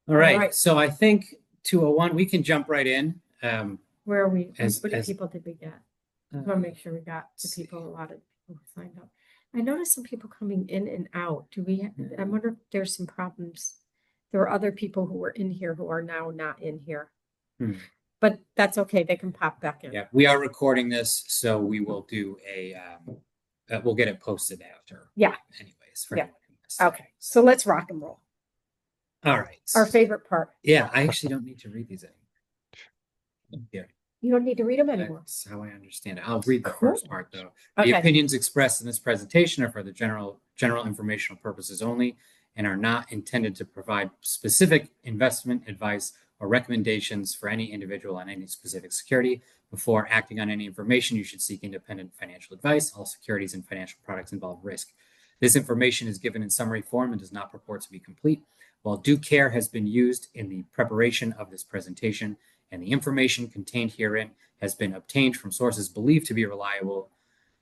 All All right. right. So I think 201, we can jump right in. Where are we? As What as people did we get? I uh, want to make sure we got the let's see. people, a lot of people who signed up. I noticed some people coming in and out. I wonder if there's some problems. There were other people who were in here who are now not in here, Hmm. but that's okay. They can pop back in. Yeah, we are recording this, so we will do we'll get it posted after. Yeah. Anyways, for Yeah. anyone who missed it. Okay. So let's rock and roll. All right. Our favorite part. Yeah, I actually don't need to read these anymore. Yeah. You don't need to read them anymore. That's how I understand it. I'll read the Cool. first part though. The Okay. opinions expressed in this presentation are for the general informational purposes only and are not intended to provide specific investment advice or recommendations for any individual on any specific security. Before acting on any information, you should seek independent financial advice. All securities and financial products involve risk. This information is given in summary form and does not purport to be complete. While due care has been used in the preparation of this presentation, and the information contained herein has been obtained from sources believed to be reliable,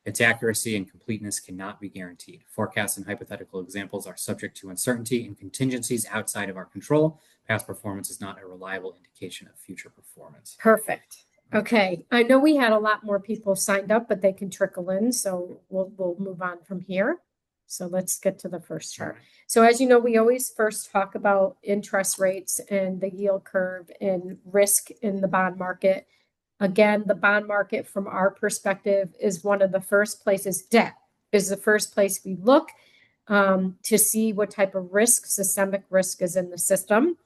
its accuracy and completeness cannot be guaranteed. Forecasts and hypothetical examples are subject to uncertainty and contingencies outside of our control. Past performance is not a reliable indication of future performance. Perfect. Okay. I know we had a lot more people signed up, but they can trickle in. So we'll move on from here. So let's get to the first chart. Right. So as you know, we always first talk about interest rates and the yield curve and risk in the bond market. Again, the bond market from our perspective is one of the first places, debt is the first place we look to see what type of risk, systemic risk is in the system.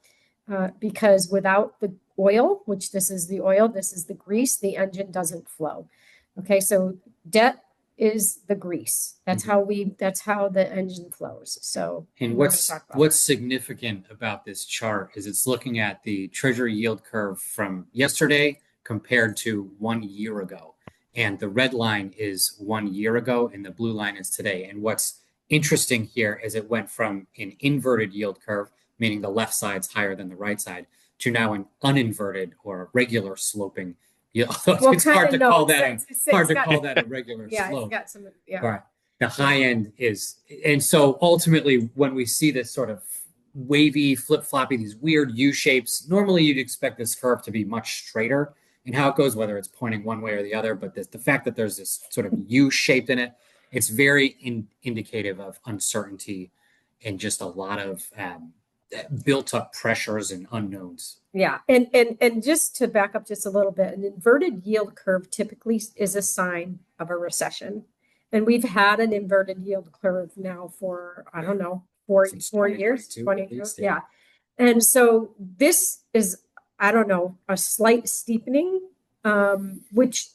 Because without the oil, which this is the oil, this is the grease, the engine doesn't flow. Okay, so debt is the grease. That's how the engine flows. So and what's significant about this chart is it's looking at the treasury yield curve from yesterday compared to 1 year ago. And the red line is 1 year ago and the blue line is today. And what's interesting here is it went from an inverted yield curve, meaning the left side's higher than the right side, to now an uninverted or regular sloping. It's hard to call that a regular slope. It's got some, Right. The high end is, and so ultimately, when we see this sort of wavy, flip floppy, these weird U shapes, normally you'd expect this curve to be much straighter in how it goes, whether it's pointing one way or the other. But the fact that there's this sort of U shaped in it, it's very indicative of uncertainty and just a lot of built up pressures and unknowns. Yeah. And just to back up just a little bit, an inverted yield curve typically is a sign of a recession. And we've had an inverted yield curve now for, I don't know, four years, 20 years. Yeah. And so this is, I don't know, a slight steepening, which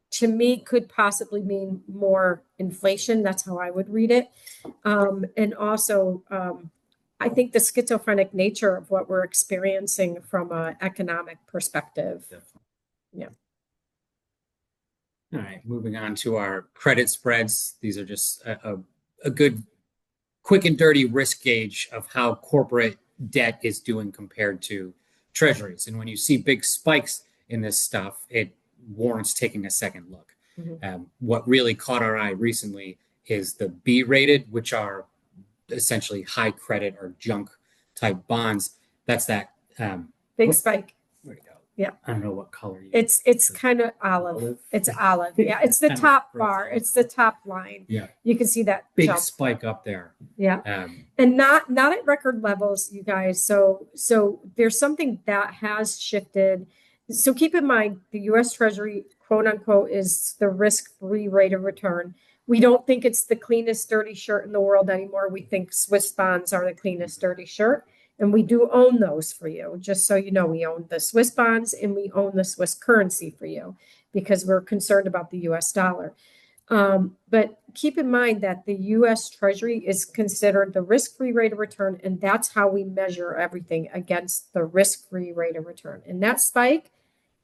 to me could possibly mean more inflation. That's how I would read it. And also, I think the schizophrenic nature of what we're experiencing from an economic perspective. Definitely. Yeah. All right, moving on to our credit spreads. These are just a good, quick and dirty risk gauge of how corporate debt is doing compared to treasuries. And when you see big spikes in this stuff, it warrants taking a second look. Mm-hmm. What really caught our eye recently is the B rated, which are essentially high credit or junk type bonds. That's that big spike. Where'd it go? Yeah. I don't know what color you It's kind of olive. It's olive. Yeah. It's the top bar. It's the top line. Yeah. You can see that big spike up there. Yeah. And not at record levels, you guys. So there's something that has shifted. So keep in mind the US Treasury, quote unquote, is the risk-free rate of return. We don't think it's the cleanest dirty shirt in the world anymore. We think Swiss bonds are the cleanest dirty shirt. And we do own those for you. Just so you know, we own the Swiss bonds and we own the Swiss currency for you because we're concerned about the US dollar. But keep in mind that the US Treasury is considered the risk-free rate of return. And that's how we measure everything against the risk-free rate of return. And that spike,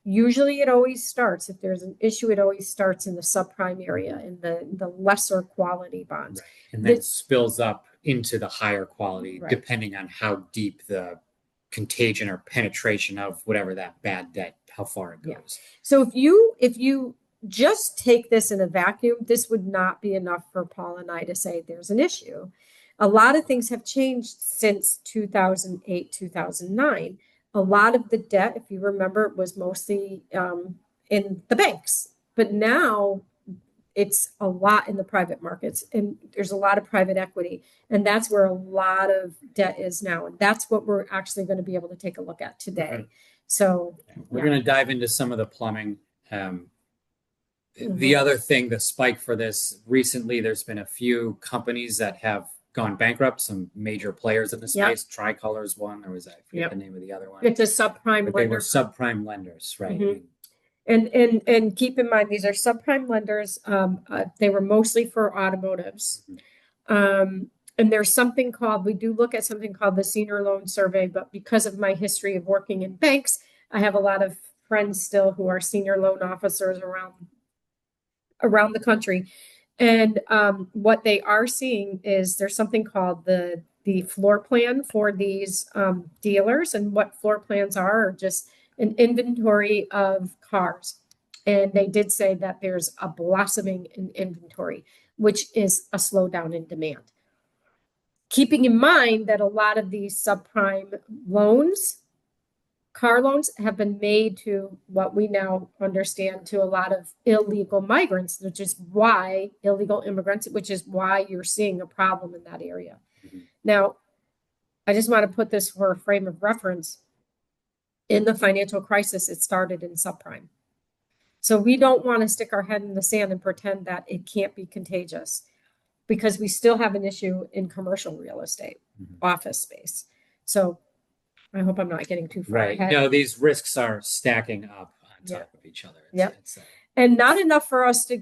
usually it always starts, if there's an issue, it always starts in the subprime area, in the lesser quality bonds. Right. And then spills up into the higher quality, Right. depending on how deep the contagion or penetration of whatever that bad debt, how far it goes. Yeah. So if you just take this in a vacuum, this would not be enough for Paul and I to say there's an issue. A lot of things have changed since 2008, 2009. A lot of the debt, if you remember, was mostly in the banks, but now it's a lot in the private markets, and there's a lot of private equity, and that's where a lot of debt is now, and that's what we're actually going to be able to take a look at today. So we're going to dive into some of the plumbing. The other thing, the spike for this recently, there's been a few companies that have gone bankrupt, some major players in the space. Tricolor is one. There was, I forget the name of the other one. It's a subprime lender. They were subprime lenders, right? And keep in mind, these are subprime lenders. They were mostly for automotives. And there's something called, we do look at something called the senior loan survey, but because of my history of working in banks, I have a lot of friends still who are senior loan officers around the country. And what they are seeing is there's something called the floor plan for these dealers. And what floor plans are just an inventory of cars. And they did say that there's a blossoming in inventory, which is a slowdown in demand. Keeping in mind that a lot of these subprime loans, car loans, have been made to what we now understand to a lot of illegal migrants, which is why illegal immigrants, which is why you're seeing a problem in that area. Now, I just want to put this for a frame of reference. In the financial crisis, it started in subprime. So we don't want to stick our head in the sand and pretend that it can't be contagious, because we still have an issue in commercial real estate, office space. So I hope I'm not getting too far ahead. No, these risks are stacking up on top of each other. And not enough for us to,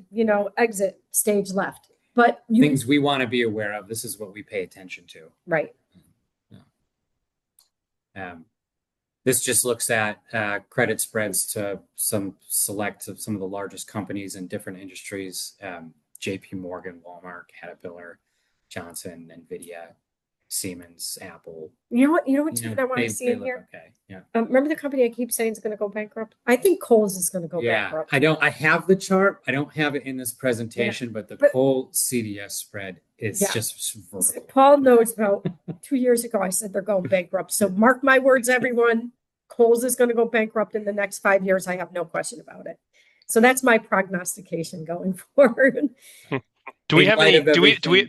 exit stage left. But things we want to be aware of. This is what we pay attention to. Right. This just looks at credit spreads to some of the largest companies in different industries. JP Morgan, Walmart, Caterpillar, Johnson, NVIDIA, Siemens, Apple. You know what I want to see in here? Okay. Yeah. Remember the company I keep saying is going to go bankrupt? I think Kohl's is going to go bankrupt. I have the chart. I don't have it in this presentation, but Kohl CDS spread is just vertical. Paul knows about 2 years ago, I said they're going bankrupt. So mark my words, everyone. Kohl's is going to go bankrupt in the next 5 years. I have no question about it. So that's my prognostication going forward. Do we have any?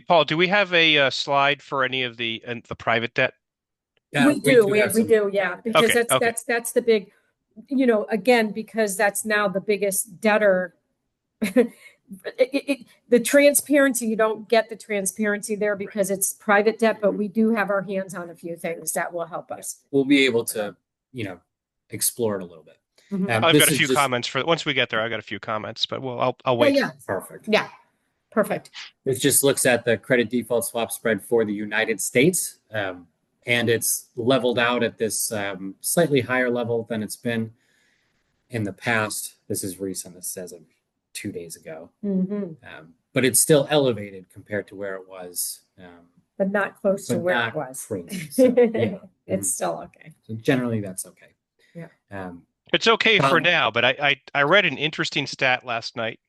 Paul, do we have a slide for any of the private debt? Yeah, we do. Yeah, because that's the big, again, because that's now the biggest debtor. The transparency, you don't get the transparency there because it's private debt, but we do have our hands on a few things that will help us. We'll be able to, explore it a little bit. I've got a few comments for once we get there. I got a few comments, but I'll wait. Yeah. Perfect. Yeah. Perfect. It just looks at the credit default swap spread for the United States, and it's leveled out at this slightly higher level than it's been in the past. This is recent. This says of 2 days ago, but it's still elevated compared to where it was, but not close to where it was. Crazy. So, it's still okay. So generally, that's okay. Yeah. It's okay for now, but I read an interesting stat last night.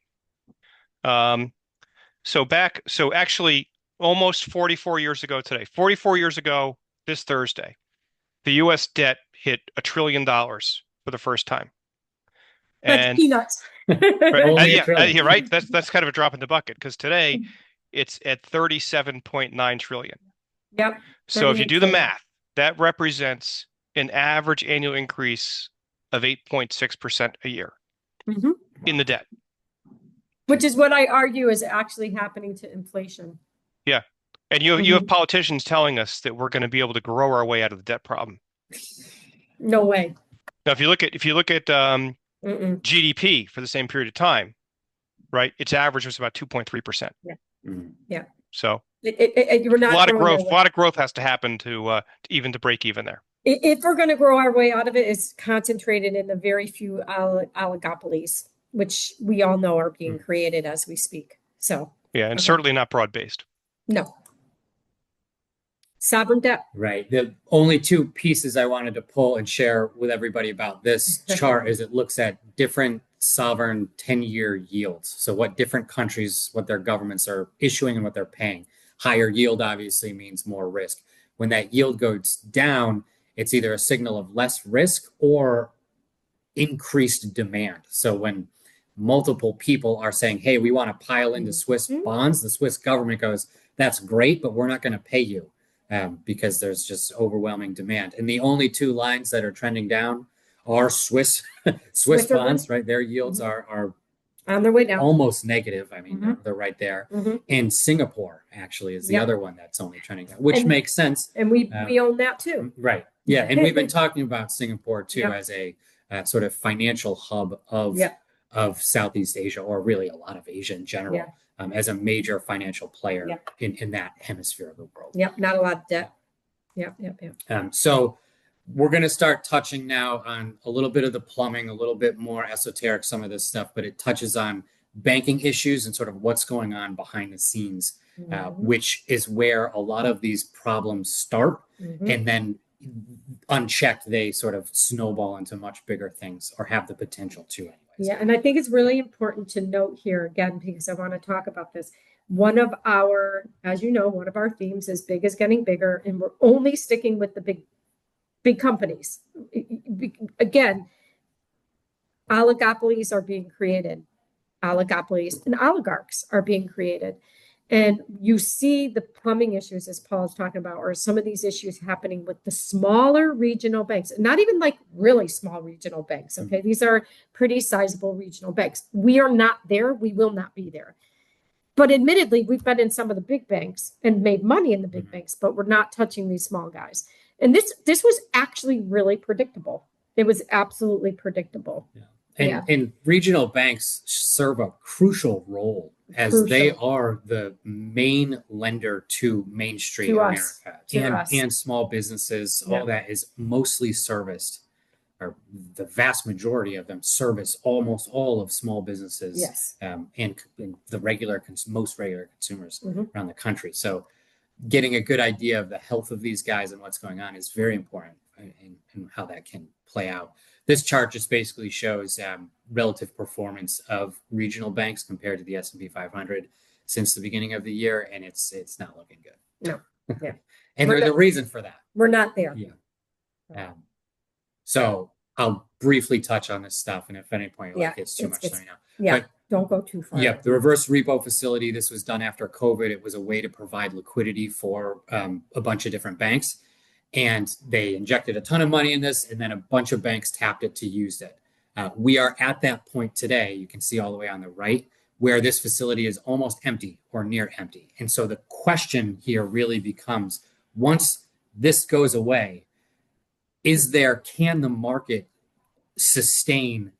So actually almost 44 years ago today, 44 years ago this Thursday, the U.S. debt hit $1 trillion for the first time. That's peanuts. Right. That's kind of a drop in the bucket because today it's at 37.9 trillion. Yep. So if you do the math, that represents an average annual increase of 8.6% a year in the debt. Which is what I argue is actually happening to inflation. Yeah. And you have politicians telling us that we're going to be able to grow our way out of the debt problem. No way. Now, if you look at GDP for the same period of time, right, its average was about 2.3%. Yeah. Yeah. So you're not a lot of growth. A lot of growth has to happen to break even there. If we're going to grow our way out of it, it's concentrated in the very few oligopolies, which we all know are being created as we speak. So and certainly not broad-based. No. Sovereign debt. Right. The only two pieces I wanted to pull and share with everybody about this chart is it looks at different sovereign 10-year yields. So what different countries, what their governments are issuing and what they're paying. higher yield obviously means more risk. When that yield goes down, it's either a signal of less risk or increased demand. So when multiple people are saying, hey, we want to pile into Swiss bonds, the Swiss government goes, that's great, but we're not going to pay you because there's just overwhelming demand. And the only two lines that are trending down are Swiss bonds, right? Their yields are on their way down, almost negative. I mean, they're right there. And Singapore actually is the other one that's only trending down, which makes sense. And we own that too. Right. Yeah. And we've been talking about Singapore too as a sort of financial hub of Southeast Asia, or really a lot of Asia in general, as a major financial player in that hemisphere of the world. Yep. Not a lot of debt. So we're going to start touching now on a little bit of the plumbing, a little bit more esoteric, some of this stuff, but it touches on banking issues and sort of what's going on behind the scenes, which is where a lot of these problems start. And then unchecked, they sort of snowball into much bigger things, or have the potential to anyways. Yeah. And I think it's really important to note here again, because I want to talk about this. One of our, as you know, one of our themes is big is getting bigger, and we're only sticking with the big companies. Again, oligopolies are being created. Oligopolies and oligarchs are being created. And you see the plumbing issues, as Paul's talking about, or some of these issues happening with the smaller regional banks, not even like really small regional banks. Okay. These are pretty sizable regional banks. We are not there. We will not be there. But admittedly, we've been in some of the big banks and made money in the big banks, but we're not touching these small guys. And this was actually really predictable. It was absolutely predictable. And regional banks serve a crucial role as they are the main lender to Main Street America and small businesses. All that is mostly serviced, or the vast majority of them service almost all of small businesses and the most regular consumers around the country. So getting a good idea of the health of these guys and what's going on is very important, and how that can play out. This chart just basically shows relative performance of regional banks compared to the S&P 500 since the beginning of the year, and it's not looking good. No. And there's a reason for that. We're not there. So I'll briefly touch on this stuff, and if at any point it's too much, let me know. But, don't go too far. The reverse repo facility, this was done after COVID. It was a way to provide liquidity for a bunch of different banks. And they injected a ton of money in this, and then a bunch of banks tapped it to use it. We are at that point today, you can see all the way on the right, where this facility is almost empty or near empty. And so the question here really becomes, once this goes away, can the market sustain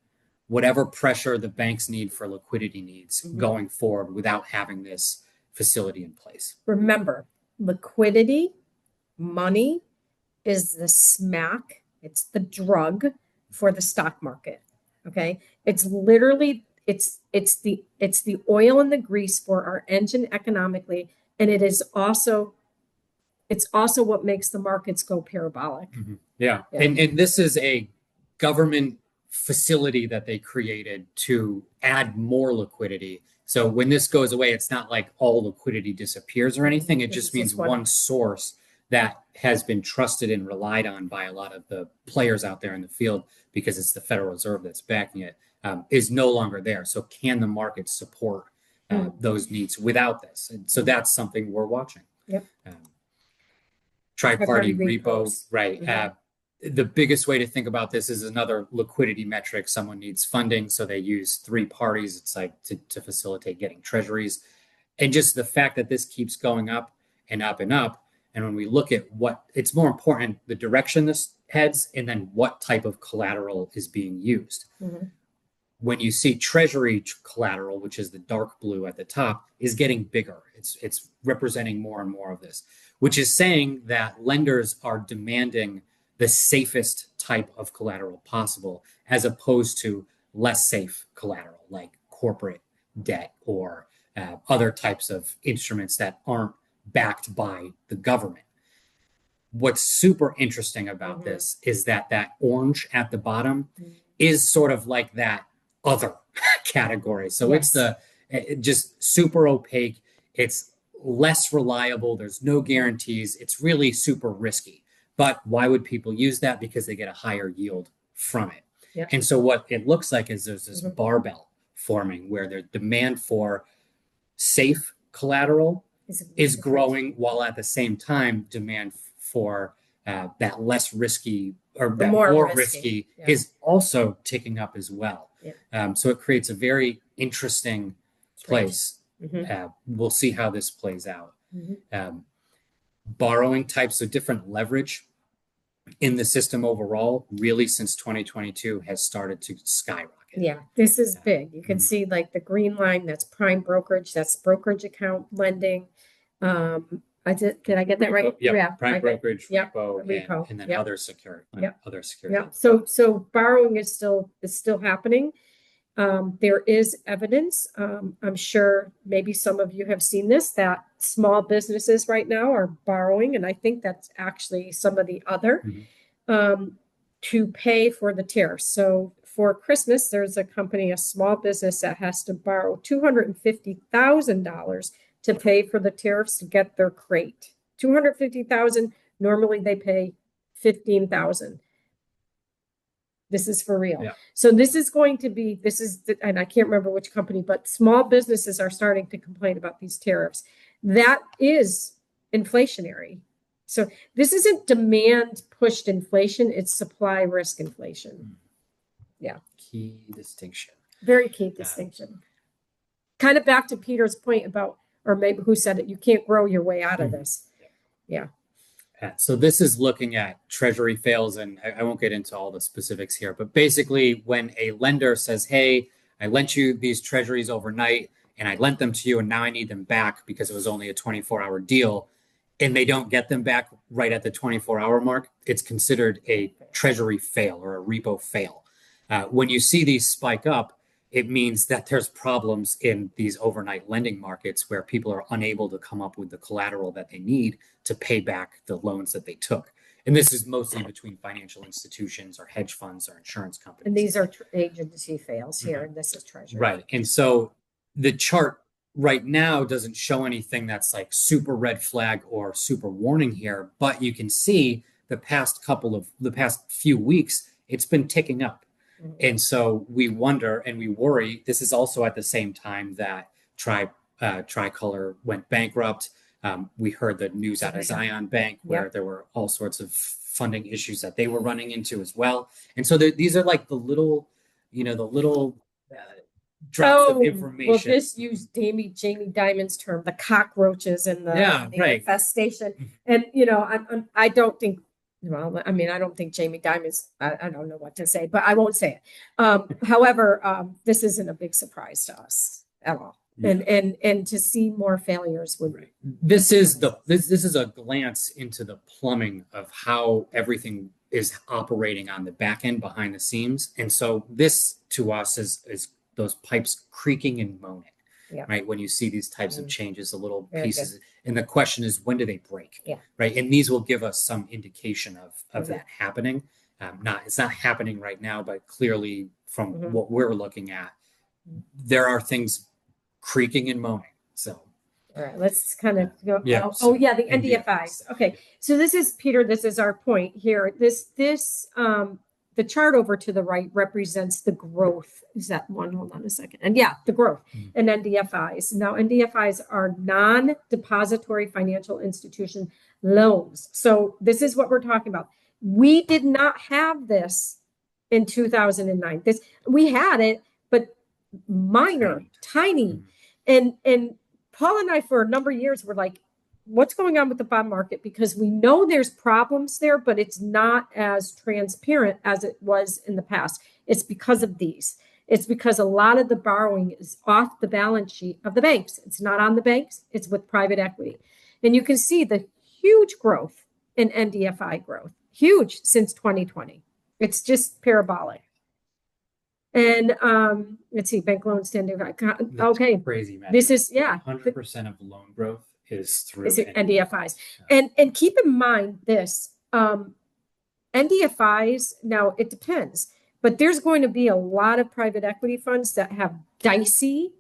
whatever pressure the banks need for liquidity needs going forward without having this facility in place? Remember, liquidity, money, is the smack, it's the drug for the stock market. Okay. It's literally, it's the oil and the grease for our engine economically. And it's also what makes the markets go parabolic. And this is a government facility that they created to add more liquidity. So when this goes away, it's not like all liquidity disappears or anything. It just means one source that has been trusted and relied on by a lot of the players out there in the field, because it's the Federal Reserve that's backing it, is no longer there. So can the market support those needs without this? And so that's something we're watching. Tri-party repo, right? The biggest way to think about this is another liquidity metric. Someone needs funding, so they use three parties. It's like to facilitate getting treasuries. And just the fact that this keeps going up and up and up. And when we look at it's more important, the direction this heads, and then what type of collateral is being used. When you see treasury collateral, which is the dark blue at the top, is getting bigger. It's representing more and more of this, which is saying that lenders are demanding the safest type of collateral possible, as opposed to less safe collateral like corporate debt or other types of instruments that aren't backed by the government. What's super interesting about this is that orange at the bottom is sort of like that other category. So it's just super opaque. It's less reliable. There's no guarantees. It's really super risky. But why would people use that? Because they get a higher yield from it. Yeah. And so what it looks like is there's this barbell forming where the demand for safe collateral is growing, while at the same time demand for that less risky or that more risky is also ticking up as well. So it creates a very interesting place. We'll see how this plays out. Borrowing types of different leverage in the system overall, really since 2022, has started to skyrocket. Yeah, this is big. You can see like the green line, that's prime brokerage, that's brokerage account lending. Did I get that right? Yeah, prime brokerage, repo, and then other security. Other security. So borrowing is still happening. There is evidence. I'm sure maybe some of you have seen this, that small businesses right now are borrowing, and I think that's actually some of the other to pay for the tariffs. So for Christmas, there's a company, a small business that has to borrow $250,000 to pay for the tariffs to get their crate. $250,000. Normally they pay $15,000. This is for real. So this is going to be, and I can't remember which company, but small businesses are starting to complain about these tariffs. That is inflationary. So this isn't demand pushed inflation, it's supply risk inflation. Key distinction. Very key distinction. Kind of back to Peter's point about, or maybe who said it, you can't grow your way out of this. So this is looking at treasury fails, and I won't get into all the specifics here, but basically when a lender says, hey, I lent you these treasuries overnight and I lent them to you and now I need them back because it was only a 24-hour deal, and they don't get them back right at the 24-hour mark, it's considered a treasury fail or a repo fail. When you see these spike up, it means that there's problems in these overnight lending markets where people are unable to come up with the collateral that they need to pay back the loans that they took. And this is mostly between financial institutions or hedge funds or insurance companies. And these are agency fails here, and this is treasury. Right. And so the chart right now doesn't show anything that's like super red flag or super warning here, but you can see the past few weeks, it's been ticking up. And so we wonder and we worry. This is also at the same time that Tricolor went bankrupt. We heard the news out of Zion Bank where there were all sorts of funding issues that they were running into as well. And so these are like the little drops of information. Well, just use Jamie Dimon's term, the cockroaches and the infestation. And I don't think. Well, I mean, I don't think Jamie Dimon's, I don't know what to say, but I won't say it. However, this isn't a big surprise to us at all. And to see more failures would. This is a glance into the plumbing of how everything is operating on the back end behind the scenes. And so this to us is those pipes creaking and moaning. Right. When you see these types of changes, the little pieces. And the question is, when do they break? Right. And these will give us some indication of that happening. It's not happening right now, but clearly from what we're looking at, there are things creaking and moaning. So. All right, let's kind of go. The NDFIs. Okay. So this is, Peter, this is our point here. The chart over to the right represents the growth. Is that one? Hold on a second. And the growth in NDFIs. Now, NDFIs are non-depository financial institution loans. So this is what we're talking about. We did not have this in 2009. We had it, but minor, tiny. And Paul and I, for a number of years, were like, what's going on with the bond market? Because we know there's problems there, but it's not as transparent as it was in the past. It's because of these. It's because a lot of the borrowing is off the balance sheet of the banks. It's not on the banks. It's with private equity. And you can see the huge growth in NDFI growth, huge since 2020. It's just parabolic. And let's see, bank loans standing. Okay. Crazy, man. This is, 100% of loan growth is through NDFIs. And keep in mind this, NDFIs, now it depends, but there's going to be a lot of private equity funds that have dicey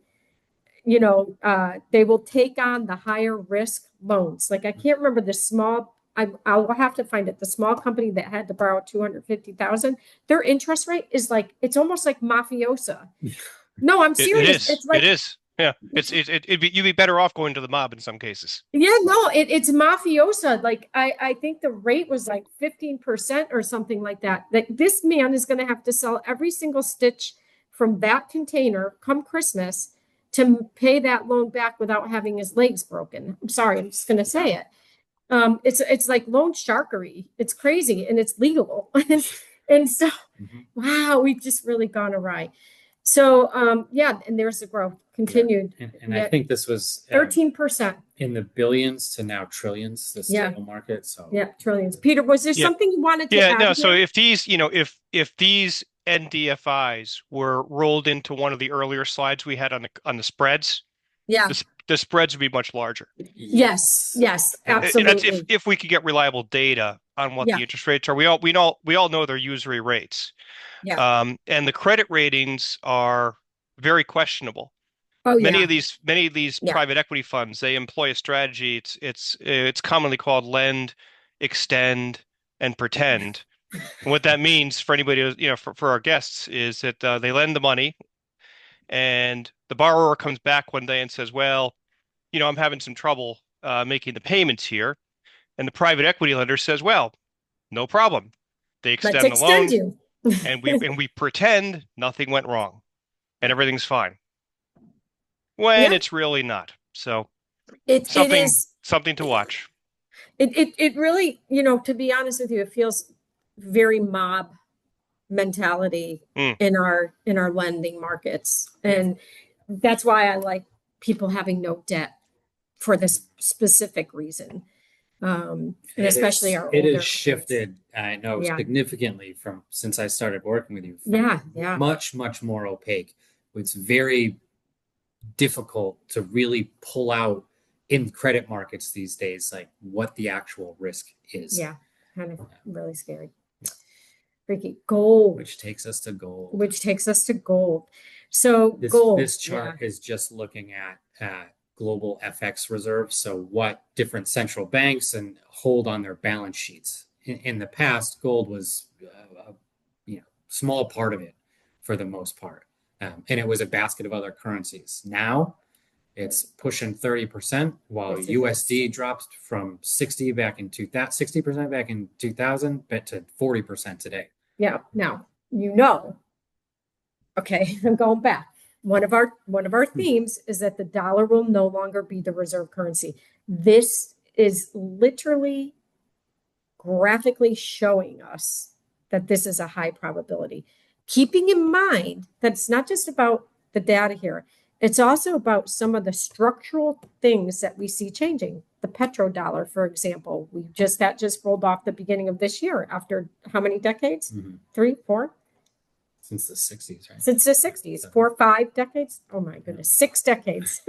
they will take on the higher risk loans. Like I can't remember the small, I'll have to find it. The small company that had to borrow 250,000, their interest rate is like, it's almost like mafiosa. No, I'm serious. It's like, it is. Yeah. You'd be better off going to the mob in some cases. yeah, no, it's mafiosa. Like I think the rate was like 15% or something like that. That this man is going to have to sell every single stitch from that container come Christmas to pay that loan back without having his legs broken. I'm sorry, I'm just going to say it. It's like loan sharkery. It's crazy and it's legal. And so, wow, we've just really gone awry. So, yeah, and there's the growth continued. Yeah. And I think this was 13% in the billions to now trillions, the stable market. So yeah, trillions. Peter, was there something you wanted to add? No. Here? So if these, if these NDFIs were rolled into one of the earlier slides we had on the spreads, the spreads would be much larger. Yes, absolutely. That's if we could get reliable data on what the interest rates are. We all know they're usury rates. Yeah. And the credit ratings are very questionable. Oh, many of these private equity funds, they employ a strategy. It's commonly called lend, extend, and pretend. And what that means for anybody, for our guests, is that they lend the money, and the borrower comes back one day and says, "Well, I'm having some trouble making the payments here," and the private equity lender says, "Well, no problem. They extend the loan, you. and we pretend nothing went wrong, and everything's fine." When it's really not. So something to watch. It really, to be honest with you, it feels very mob mentality in our lending markets. And that's why I like people having no debt for this specific reason. And especially our older it has shifted, I know, significantly since I started working with you. Much, much more opaque. It's very difficult to really pull out in credit markets these days, like what the actual risk is. Yeah, kind of really scary. Freaky. Gold. Which takes us to gold. So gold. This chart is just looking at global FX reserves. So what different central banks hold on their balance sheets. In the past, gold was a small part of it for the most part. And it was a basket of other currencies. Now it's pushing 30%, while USD drops from 60% back in 2000 to 40% today. Yeah. Now, okay, I'm going back. One of our themes is that the dollar will no longer be the reserve currency. This is literally graphically showing us that this is a high probability. Keeping in mind that it's not just about the data here, it's also about some of the structural things that we see changing. The petrodollar, for example, that just rolled off the beginning of this year after how many decades? 3, 4? Since the 60s, right? Since the 60s, 4, 5 decades? Oh my goodness, 6 decades.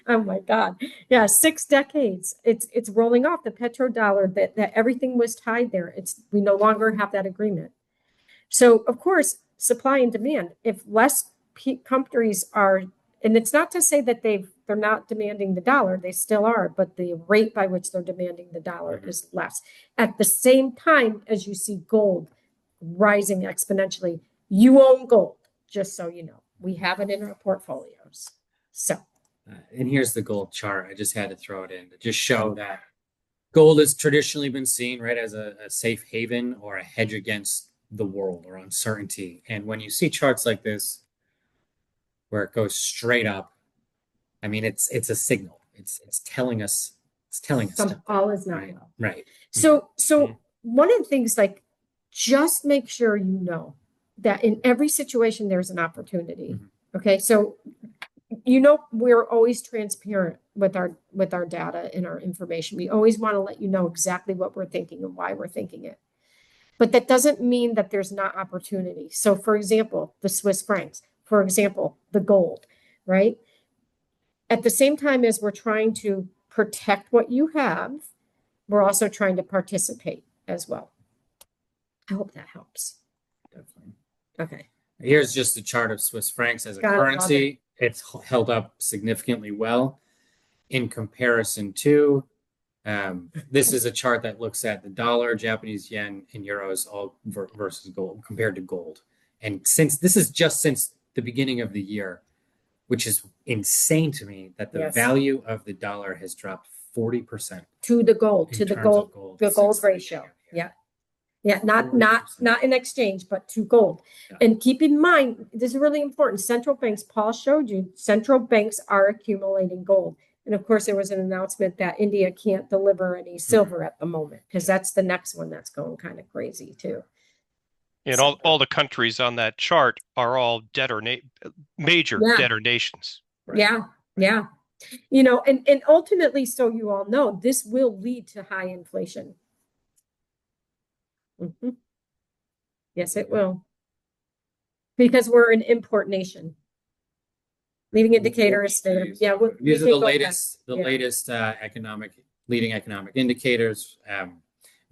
Oh my God. Yeah, 6 decades. It's rolling off the petrodollar that everything was tied there. We no longer have that agreement. So, of course, supply and demand, if less countries are, and it's not to say that they're not demanding the dollar, they still are, but the rate by which they're demanding the dollar is less. At the same time as you see gold rising exponentially, you own gold, just so you know. We have it in our portfolios. So. And here's the gold chart. I just had to throw it in to just show that gold has traditionally been seen, right, as a safe haven or a hedge against the world or uncertainty. And when you see charts like this where it goes straight up, I mean, it's a signal. It's telling us all is not well. Right. So one of the things, like, just make sure you know that in every situation there's an opportunity. Okay, so we're always transparent with our data and our information. We always want to let you know exactly what we're thinking and why we're thinking it. But that doesn't mean that there's not opportunity. So, for example, the Swiss francs, for example, the gold, right? At the same time as we're trying to protect what you have, we're also trying to participate as well. I hope that helps. Definitely. Okay. Here's just a chart of Swiss francs as a currency. it's held up significantly well in comparison to. This is a chart that looks at the dollar, Japanese yen, and euros all versus gold compared to gold. And since the beginning of the year, which is insane to me, that the value of the dollar has dropped 40% to the gold, the gold ratio. Yeah. Yeah, not in exchange, but to gold. Yeah. And keep in mind, this is really important. Central banks, Paul showed you, central banks are accumulating gold. And of course, there was an announcement that India can't deliver any silver at the moment, because that's the next one that's going kind of crazy too. And all the countries on that chart are all major debtor nations. Right? Yeah, yeah. You know, and ultimately, so you all know, this will lead to high inflation. Mm-hmm. Yes, it will. Because we're an import nation. Leading indicators. These are the latest leading economic indicators.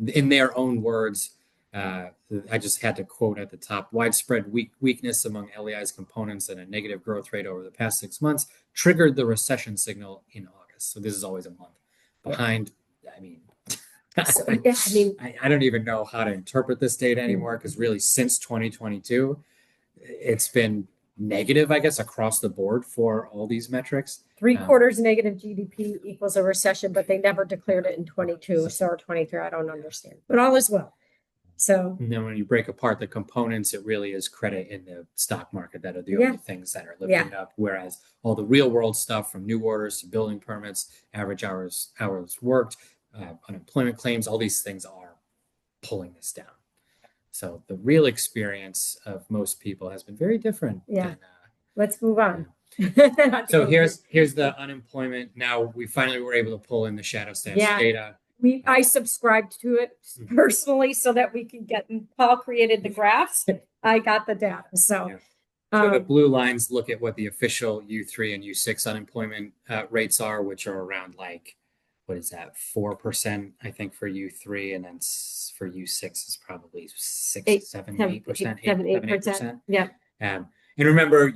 In their own words, I just had to quote at the top: widespread weakness among LEI's components and a negative growth rate over the past 6 months triggered the recession signal in August. So this is always a month behind. I mean, I don't even know how to interpret this data anymore, because really since 2022, it's been negative, I guess, across the board for all these metrics. 3/4 negative GDP equals a recession, but they never declared it in 22 or 23. I don't understand, but all is well. So and then when you break apart the components, it really is credit in the stock market that are the only things that are lifting it up. Whereas all the real world stuff, from new orders to building permits, average hours worked, unemployment claims, all these things are pulling this down. So the real experience of most people has been very different. Yeah. Let's move on. So here's the unemployment. Now we finally were able to pull in the shadow stats data. I subscribed to it personally so that we could get, and Paul created the graphs. I got the data. So the blue lines look at what the official U3 and U6 unemployment rates are, which are around what is that, 4%, I think, for U3, and then for U6 is probably 8%. Yeah. And remember,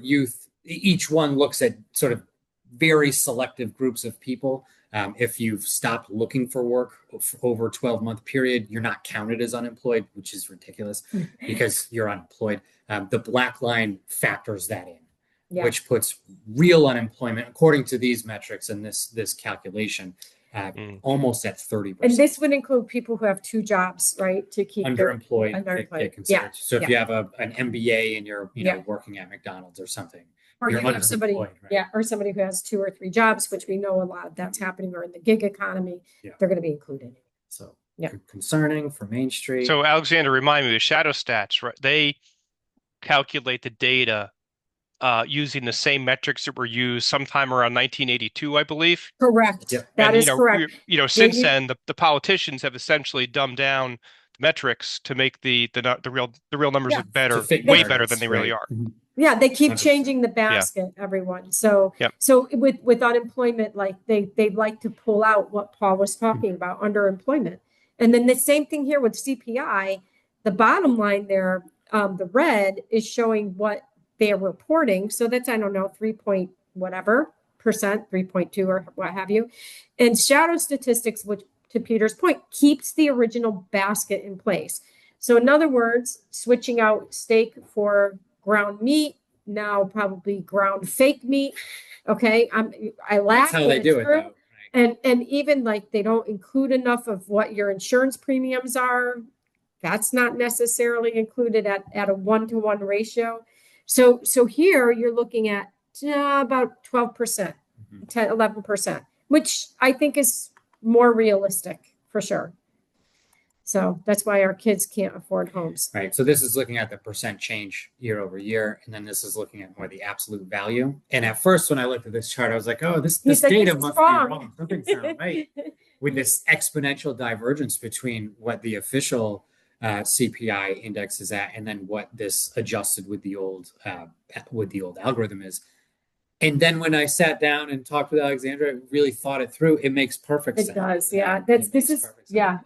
each one looks at sort of very selective groups of people. If you've stopped looking for work over a 12-month period, you're not counted as unemployed, which is ridiculous because you're unemployed. The black line factors that in, which puts real unemployment, according to these metrics and this calculation, almost at 30%. And this would include people who have 2 jobs, right? To keep underemployed. So if you have an MBA and you're working at McDonald's or something, or you have somebody, right? Or somebody who has 2 or 3 jobs, which we know a lot of that's happening, or in the gig economy, they're going to be included. So concerning for Main Street. So Alexandra, remind me, the shadow stats, right? They calculate the data using the same metrics that were used sometime around 1982, I believe. Correct. Yep. That is correct. Since then, the politicians have essentially dumbed down the metrics to make the real numbers look better, way better than they really are. Mm-hmm. Yeah, they keep changing the basket, everyone. So with unemployment, like they like to pull out what Paul was talking about, underemployment. And then the same thing here with CPI, the bottom line there, the red is showing what they're reporting. So that's, 3 point whatever percent, 3.2 or what have you. And shadow statistics, which to Peter's point, keeps the original basket in place. So in other words, switching out steak for ground meat, now probably ground fake meat. Okay. I laugh. That's how they do it though. And even like they don't include enough of what your insurance premiums are. That's not necessarily included at a 1-to-1 ratio. So here you're looking at about 12%, 10, 11%, which I think is more realistic for sure. So that's why our kids can't afford homes. Right. So this is looking at the percent change year over year. And then this is looking at more the absolute value. And at first, when I looked at this chart, I was like, oh, this data must be wrong. Something's not right. With this exponential divergence between what the official CPI index is at and then what this adjusted with the old algorithm is. And then when I sat down and talked with Alexandra, I really thought it through. It makes perfect sense. It does, yeah.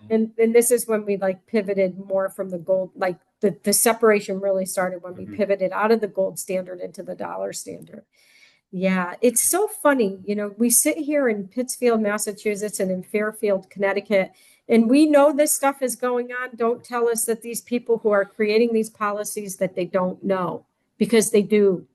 And this is when we pivoted more from the gold, the separation really started when we pivoted out of the gold standard into the dollar standard. Yeah, it's so funny. You know, we sit here in Pittsfield, Massachusetts, and in Fairfield, Connecticut, and we know this stuff is going on. Don't tell us that these people who are creating these policies that they don't know, because they do.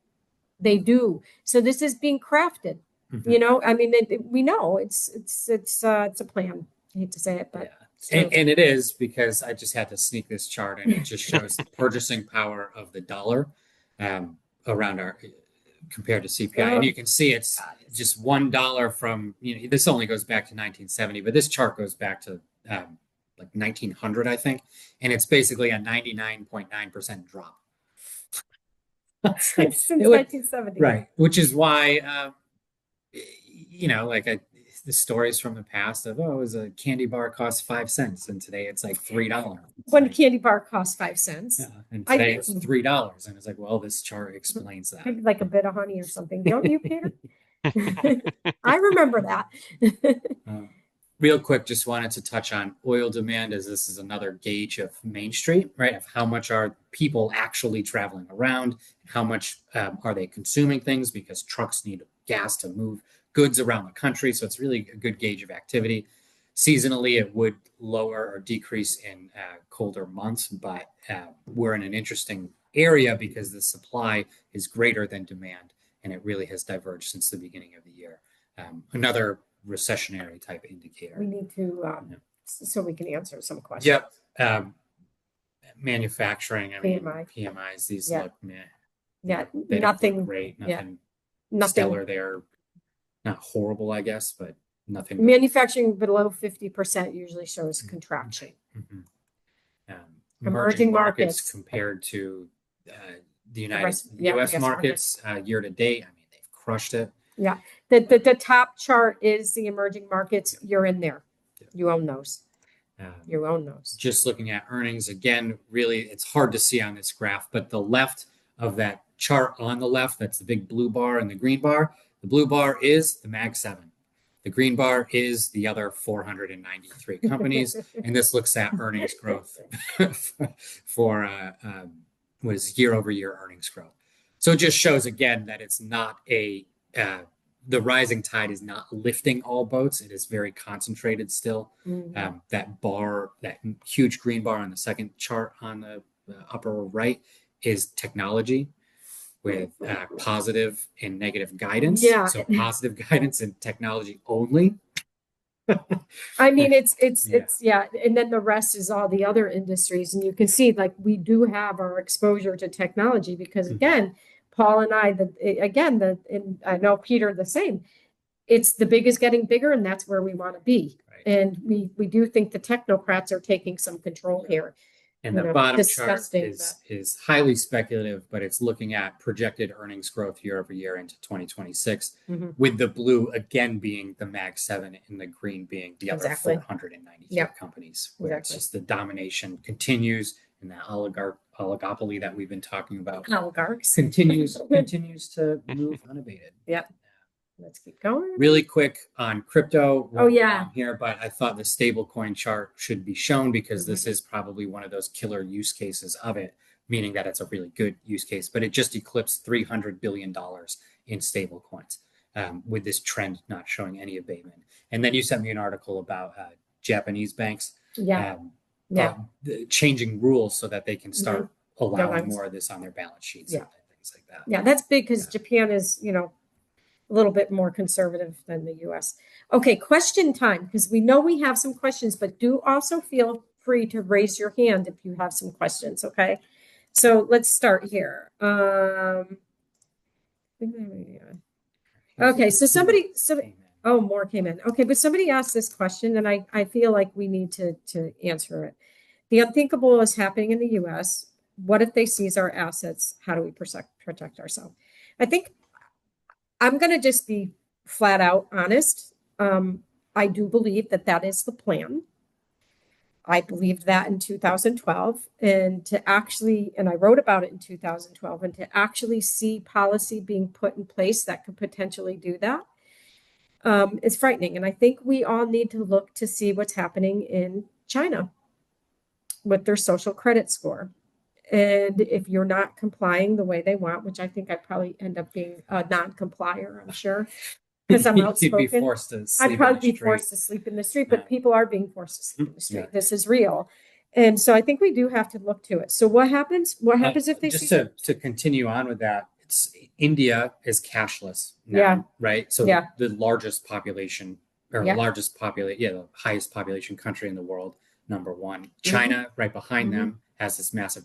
They do. So this is being crafted. Mhm. You know, I mean, we know it's a plan. I hate to say it, but Yeah. it's true. And it is, because I just had to sneak this chart, and it just shows the purchasing power of the dollar around our compared to CPI. And you can see it's just $1 from, this only goes back to 1970, but this chart goes back to like 1900, I think. And it's basically a 99.9% drop. Since 1970. Right. Which is why, like the stories from the past of, it was a candy bar cost 5 cents, and today it's like $3. When a candy bar costs 5 cents. Yeah, and today it's $3, and it's like, well, this chart explains that. Maybe like a bit of honey or something, don't you, Peter? I remember that. Real quick, just wanted to touch on oil demand, as this is another gauge of Main Street, right? Of how much are people actually traveling around, how much are they consuming things, because trucks need gas to move goods around the country. So it's really a good gauge of activity. Seasonally, it would lower or decrease in colder months, but we're in an interesting area because the supply is greater than demand, and it really has diverged since the beginning of the year. Another recessionary type indicator. We need to, so we can answer some questions. Yep. Manufacturing, PMIs, these look meh. Yeah, They nothing don't look great, nothing nothing stellar there. Not horrible, I guess, but nothing. Manufacturing below 50% usually shows contraction. Mm-hmm. Emerging markets compared to the US markets year to date, I mean, they've crushed it. Yeah, the top chart is the emerging markets. You're in there. You own those. You own those. Just looking at earnings again, really, it's hard to see on this graph, but the left of that chart on the left, that's the big blue bar and the green bar. The blue bar is the Mag 7. The green bar is the other 493 companies, and this looks at earnings growth for what is year-over-year earnings growth. So it just shows again that it's not the rising tide is not lifting all boats. It is very concentrated still. Mm-hmm. That bar, that huge green bar on the second chart on the upper right, is technology with positive and negative guidance. Yeah. So positive guidance and technology only. I mean, it's and then the rest is all the other industries, and you can see like we do have our exposure to technology because again, Paul and I, and I know Peter the same. It's the big is getting bigger, and that's where we want to be. Right. And we do think the technocrats are taking some control here. And the bottom chart is highly speculative, but it's looking at projected earnings growth year over year into 2026, with the blue again being the Mag 7 and the green being the other 493 companies, where it's just the domination continues, and that oligopoly that we've been talking about continues to move unabated. Yep. Let's keep going. Really quick on crypto. Here, but I thought the stablecoin chart should be shown because this is probably one of those killer use cases of it, meaning that it's a really good use case. But it just eclipsed $300 billion in stablecoins, with this trend not showing any abatement. And then you sent me an article about Japanese banks, changing rules so that they can start allowing more of this on their balance sheets and things like that. Yeah, that's big because Japan is, a little bit more conservative than the US. Okay, question time, because we know we have some questions, but do also feel free to raise your hand if you have some questions, okay? So let's start here. Okay, so more came in. Okay, but somebody asked this question, and I feel like we need to answer it. The unthinkable is happening in the US. What if they seize our assets? How do we protect ourselves? I think I'm going to just be flat out honest. I do believe that is the plan. I believed that in 2012, and I wrote about it in 2012, and to actually see policy being put in place that could potentially do that is frightening. And I think we all need to look to see what's happening in China with their social credit score. And if you're not complying the way they want, which I think I'd probably end up being a non-complier, I'm sure, because I'm outspoken. You'd be forced to sleep I'd probably in the be forced street. to sleep in the street, but people are being forced to sleep in the street. Yeah. This is real. And so I think we do have to look to it. So what happens? What happens if they just see to continue on with that? It's India is cashless now, Yeah. right? So Yeah. the largest population or Yeah. the largest population, the highest population country in the world, number one. China, right behind them, has this massive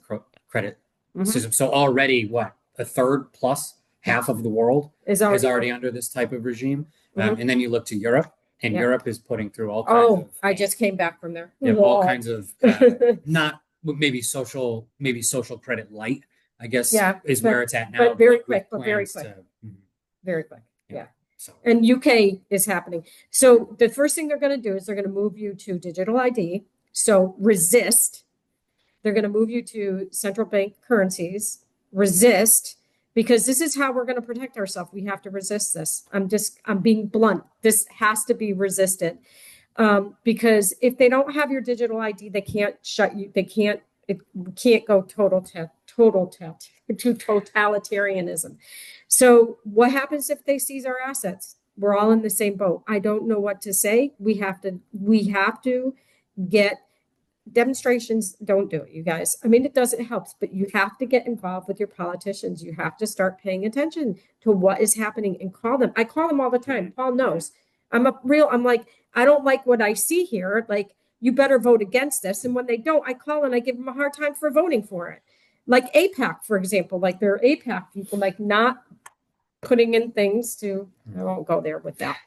credit system. So already, what, a third plus half of the world is already under this type of regime. And then you look to Europe, and Europe is putting through all kinds of. I just came back from there. All kinds of not maybe social credit light, I guess, is where it's at now. But very quick. Very quick. Yeah. So. And UK is happening. So the first thing they're going to do is they're going to move you to digital ID. So resist. They're going to move you to central bank currencies. Resist, because this is how we're going to protect ourselves. We have to resist this. I'm being blunt. This has to be resisted. Because if they don't have your digital ID, they can't shut you. It can't go to totalitarianism. So what happens if they seize our assets? We're all in the same boat. I don't know what to say. We have to get demonstrations. Don't do it, you guys. I mean, it helps, but you have to get involved with your politicians. You have to start paying attention to what is happening and call them. I call them all the time. Paul knows. I'm like, I don't like what I see here. Like, you better vote against this. And when they don't, I call and I give them a hard time for voting for it. Like APAC, for example, like there are APAC people like not putting in things to, I won't go there with that.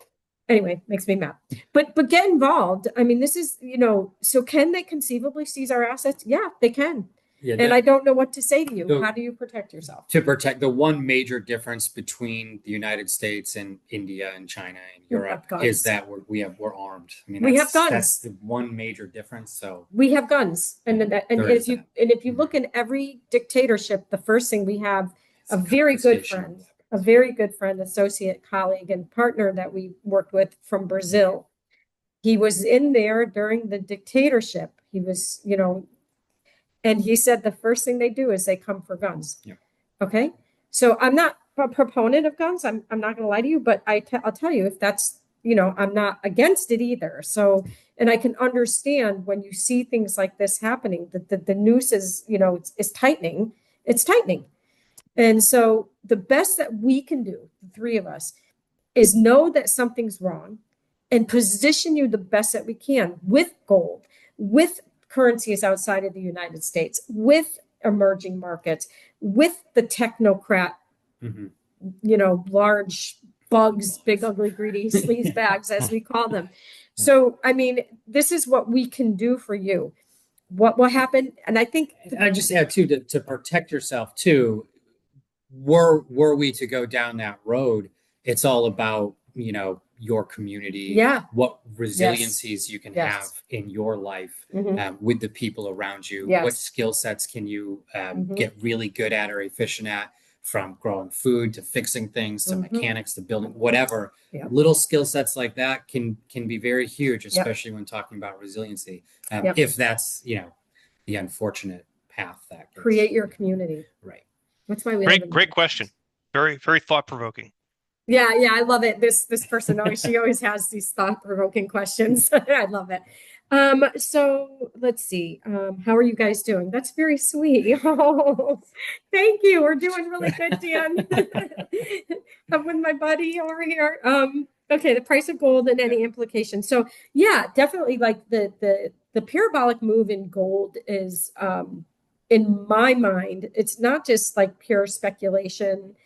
Anyway, makes me mad. But get involved. I mean, this is, so can they conceivably seize our assets? Yeah, they can. Yeah, and I don't know what to say to you. How do you protect yourself? To protect, the one major difference between the United States and India and China and Europe is that we're armed. I mean, we have guns. That's the one major difference. So we have guns, and if you look in every dictatorship, the first thing we have a very good friend, associate, colleague, and partner that we worked with from Brazil. He was in there during the dictatorship. He was, and he said the first thing they do is they come for guns. Yeah. Okay. So I'm not a proponent of guns. I'm not going to lie to you, but I'll tell you if that's, I'm not against it either. So, and I can understand when you see things like this happening, that the noose is, is tightening. It's tightening. And so the best that we can do, the three of us, is know that something's wrong and position you the best that we can with gold, with currencies outside of the United States, with emerging markets, with the technocrat, large bugs, big, ugly, greedy sleaze bags, as we call them. So, I mean, this is what we can do for you. What will happen? And I think I just add too, to protect yourself too, were we to go down that road, it's all about, your community, what resiliencies you can have in your life with the people around you. What skill sets can you get really good at or efficient at, from growing food to fixing things to mechanics to building, whatever. Little skill sets like that can be very huge, especially when talking about resiliency. If that's, the unfortunate path that gets, create your community. Right. That's why we great question. Very, very thought-provoking. Yeah, I love it. This person she always has these thought-provoking questions. I love it. So let's see. How are you guys doing? That's very sweet. Oh, thank you. We're doing really good, Dan. I'm with my buddy over here. Okay, the price of gold and any implications. So yeah, definitely, like the parabolic move in gold is, in my mind, it's not just like pure speculation.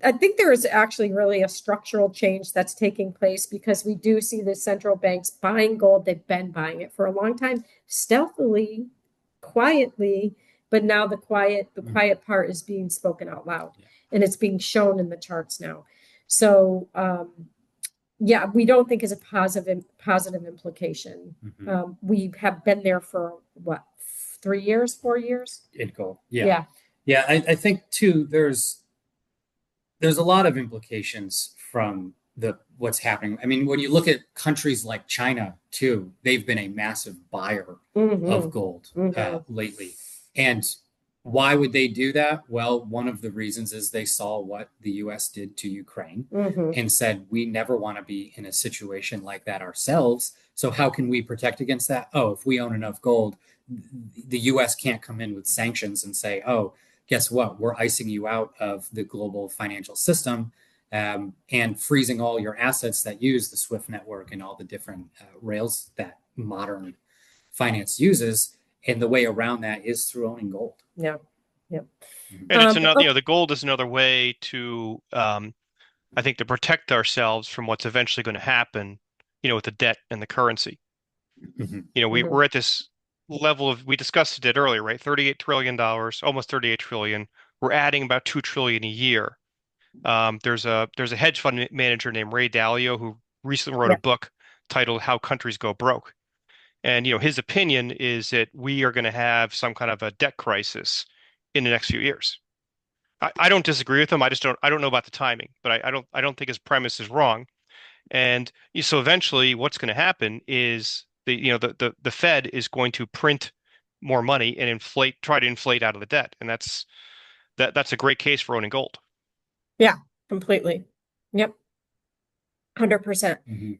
I think there is actually really a structural change that's taking place, because we do see the central banks buying gold. They've been buying it for a long time, stealthily, quietly, but now the quiet part is being spoken out loud, and it's being shown in the charts now. So, we don't think is a positive implication. We have been there for 3 years, 4 years in gold. Yeah. I think too, there's a lot of implications from what's happening. I mean, when you look at countries like China too, they've been a massive buyer of gold lately. And Why would they do that? Well, one of the reasons is they saw what the US did to Ukraine and said, we never want to be in a situation like that ourselves. So how can we protect against that? Oh, if we own enough gold, the US can't come in with sanctions and say, oh, guess what? We're icing you out of the global financial system and freezing all your assets that use the SWIFT network and all the different rails that modern finance uses. And the way around that is through owning gold. Yeah. Yep. And it's another, the gold is another way to, I think, to protect ourselves from what's eventually going to happen, with the debt and the currency. We're at this level of, we discussed it earlier, right? $38 trillion, almost 38 trillion. We're adding about 2 trillion a year. There's a hedge fund manager named Ray Dalio who recently wrote a book titled How Countries Go Broke. And, his opinion is that we are going to have some kind of a debt crisis in the next few years. I don't disagree with him. I don't know about the timing, but I don't think his premise is wrong. And so eventually what's going to happen is the Fed is going to print more money and try to inflate out of the debt. And that's a great case for owning gold. Yeah, completely. Yep. 100%.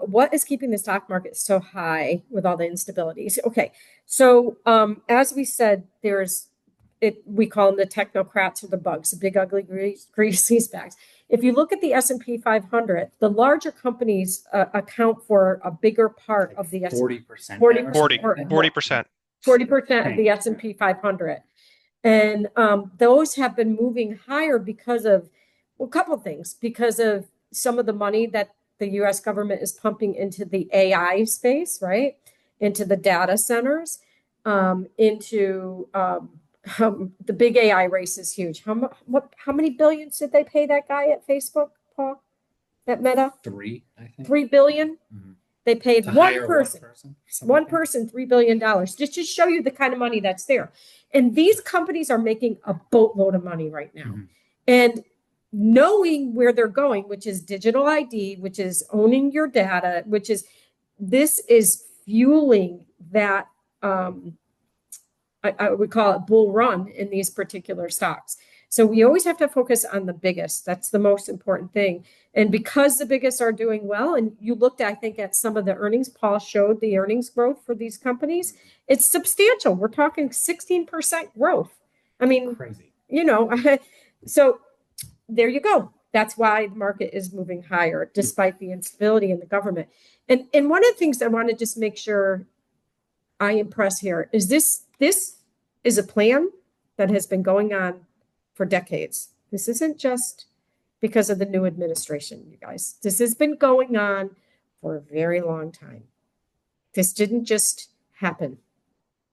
What is keeping the stock market so high with all the instabilities? Okay. So, as we said, we call them the technocrats or the bugs, the big, ugly, greasy bags. If you look at the S&P 500, the larger companies account for a bigger part of the 40%. 40%. 40% of the S&P 500. And those have been moving higher because of, a couple of things, because of some of the money that the U.S. government is pumping into the AI space, right? Into the data centers, into the big AI race is huge. How many billions did they pay that guy at Facebook, Paul? That Meta? 3, I think. 3 billion. They paid one person, $3 billion, just to show you the kind of money that's there. And these companies are making a boatload of money right now. And knowing where they're going, which is digital ID, which is owning your data, this is fueling that, I would call it bull run in these particular stocks. So we always have to focus on the biggest. That's the most important thing. And because the biggest are doing well, and you looked, I think, at some of the earnings, Paul showed the earnings growth for these companies. It's substantial. We're talking 16% growth. I mean, crazy. So there you go. That's why the market is moving higher, despite the instability in the government. And one of the things I want to just make sure I impress here is this is a plan that has been going on for decades. This isn't just because of the new administration, you guys. This has been going on for a very long time. This didn't just happen.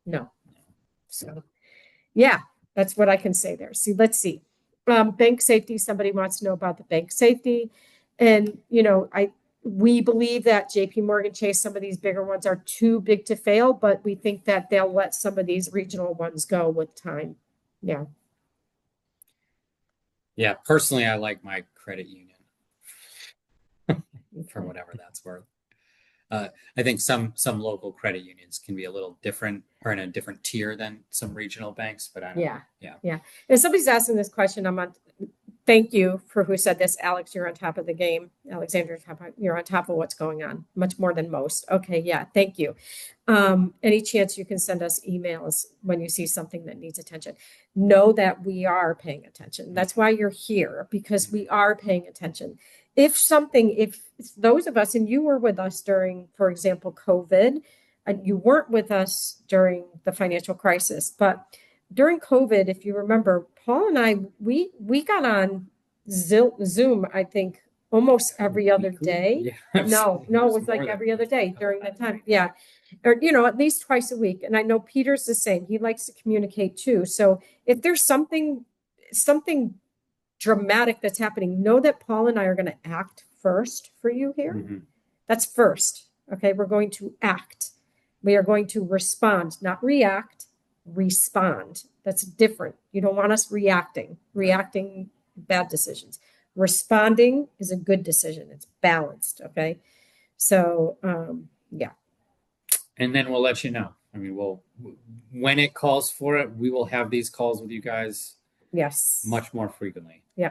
No. So, yeah, that's what I can say there. See, let's see. Bank safety. Somebody wants to know about the bank safety. And, we believe that JP Morgan Chase, some of these bigger ones are too big to fail, but we think that they'll let some of these regional ones go with time. Yeah. Yeah. Personally, I like my credit union for whatever that's worth. I think some local credit unions can be a little different or in a different tier than some regional banks, but I don't know. Yeah. If somebody's asking this question, thank you for who said this. Alex, you're on top of the game. Alexandra, you're on top of what's going on, much more than most. Okay, yeah, thank you. Any chance you can send us emails when you see something that needs attention? Know that we are paying attention. That's why you're here, because we are paying attention. If those of us, and you were with us during, for example, COVID, and you weren't with us during the financial crisis, but during COVID, if you remember, Paul and I, we got on Zoom, I think, almost every other day. Yeah, no, it was like every other day during that time. Yeah. Or, at least twice a week. And I know Peter's the same. He likes to communicate too. So if there's something dramatic that's happening, know that Paul and I are going to act first for you here. That's first. Okay. We're going to act. We are going to respond, not react. Respond. That's different. You don't want us reacting bad decisions. Responding is a good decision. It's balanced. Okay. So, yeah. And then we'll let you know. I mean, when it calls for it, we will have these calls with you guys. Yes. Much more frequently. Yeah.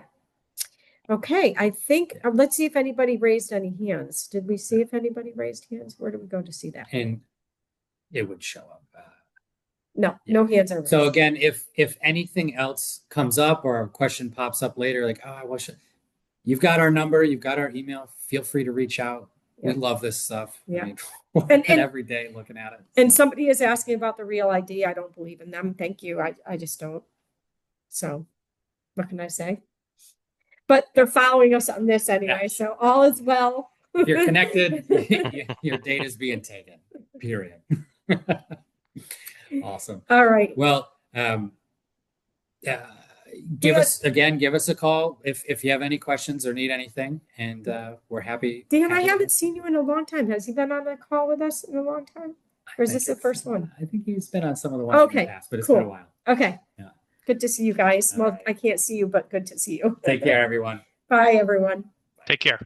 Okay. I think, let's see if anybody raised any hands. Did we see if anybody raised hands? Where do we go to see that? And it would show up. No, no hands are raised. So again, if anything else comes up or a question pops up later, like, oh, I wish you've got our number, you've got our email, feel free to reach out. We love this stuff. Yeah. I mean, and every day looking at it. And somebody is asking about the real ID. I don't believe in them. Thank you. I just don't. So what can I say? But they're following us on this anyway. So all is well. If you're connected, your data is being taken, period. Awesome. All right. Well, give us a call if you have any questions or need anything, and we're happy. Dan, I haven't seen you in a long time. Has he been on a call with us in a long time? Or is this the first one? I think he's been on some of the ones in the past, but it's been a while. Okay. Yeah. Good to see you guys. Well, right. I can't see you, but good to see you. Take care, everyone. Bye, everyone. Take care.